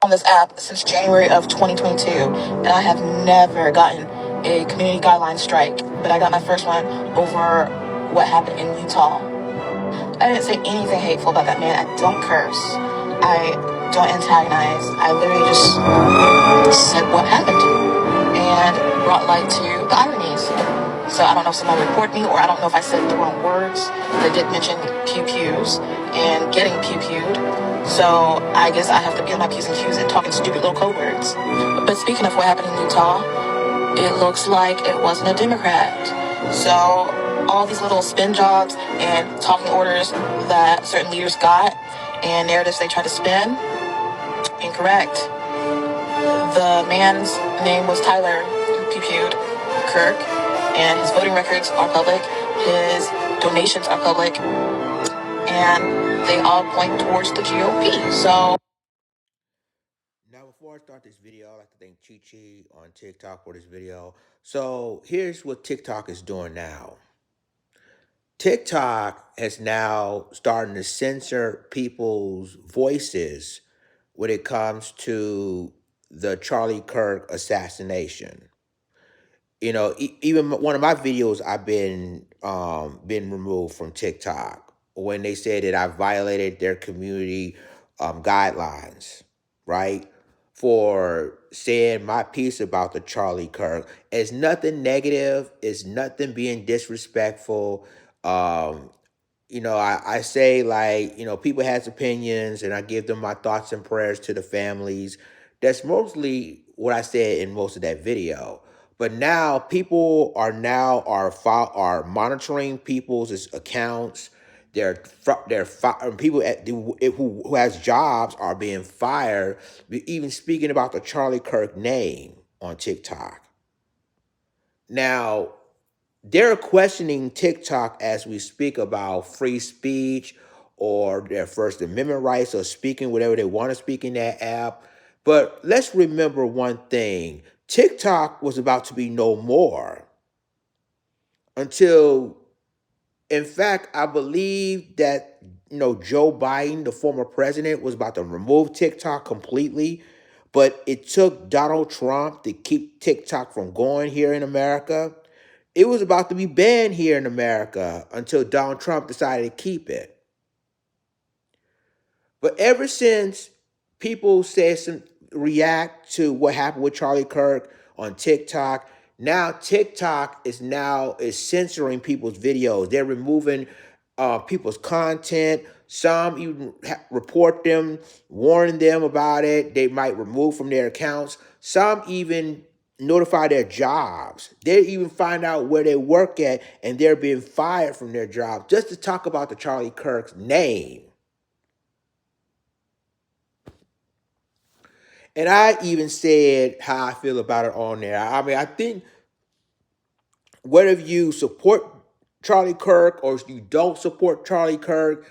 on this app since January of 2022, and I have never gotten a community guideline strike, but I got my first one over what happened in Utah. I didn't say anything hateful about that man. I don't curse. I don't antagonize. I literally just said what happened and brought light to the ironies. So I don't know if someone reported me, or I don't know if I said the wrong words. They did mention pew-pews and getting pew-pewed. So I guess I have to be on my P's and Q's and talking stupid little code words. But speaking of what happened in Utah, it looks like it wasn't a Democrat. So all these little spin jobs and talking orders that certain leaders got and narratives they tried to spin, incorrect. The man's name was Tyler pew-pewed Kirk, and his voting records are public, his donations are public, and they all point towards the GOP. So now, before I start this video, I'd like to thank Chi Chi on TikTok for this video. So here's what TikTok is doing now. TikTok is now starting to censor people's voices when it comes to the Charlie Kirk assassination. You know, even one of my videos, I've been removed from TikTok when they said that I violated their community guidelines, right? For saying my piece about the Charlie Kirk. It's nothing negative. It's nothing being disrespectful. You know, I say, like, you know, people has opinions and I give them my thoughts and prayers to the families. That's mostly what I said in most of that video. But now people are monitoring people's accounts. People who has jobs are being fired, even speaking about the Charlie Kirk name on TikTok. Now, they're questioning TikTok as we speak about free speech or their First Amendment rights or speaking whatever they want to speak in that app. But let's remember one thing. TikTok was about to be no more until, in fact, I believe that, you know, Joe Biden, the former president, was about to remove TikTok completely. But it took Donald Trump to keep TikTok from going here in America. It was about to be banned here in America until Donald Trump decided to keep it. But ever since people react to what happened with Charlie Kirk on TikTok, now TikTok is censoring people's videos. They're removing people's content. Some even report them, warning them about it. They might remove from their accounts. Some even notify their jobs. They even find out where they work at, and they're being fired from their job just to talk about the Charlie Kirk's name. And I even said how I feel about it on there. I mean, I think whether you support Charlie Kirk or you don't support Charlie Kirk,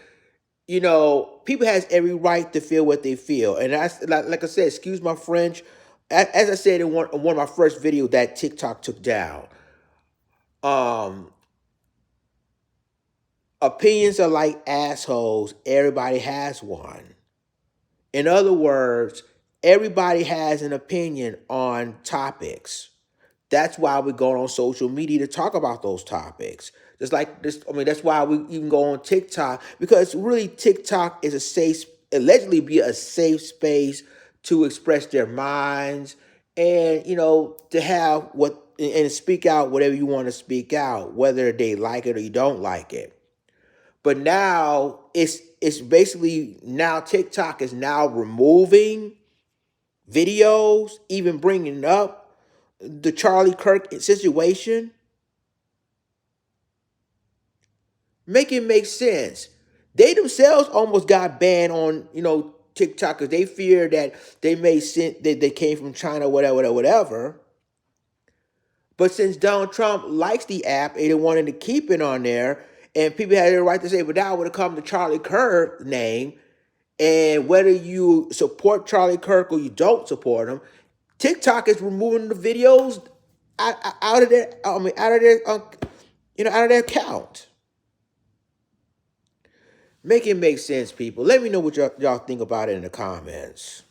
you know, people has every right to feel what they feel. And that's like I said, excuse my French. As I said in one of my first videos that TikTok took down, opinions are like assholes. Everybody has one. In other words, everybody has an opinion on topics. That's why we go on social media to talk about those topics. Just like this, I mean, that's why we even go on TikTok, because really TikTok is allegedly be a safe space to express their minds and, you know, to have and speak out whatever you want to speak out, whether they like it or you don't like it. But now it's basically, now TikTok is now removing videos, even bringing up the Charlie Kirk situation. Make it make sense. They themselves almost got banned on, you know, TikTok because they fear that they may send that they came from China, whatever. But since Donald Trump likes the app and they wanted to keep it on there, and people had the right to say, but now when it comes to Charlie Kirk name, and whether you support Charlie Kirk or you don't support him, TikTok is removing the videos out of their, out of their account. Make it make sense, people. Let me know what y'all think about it in the comments.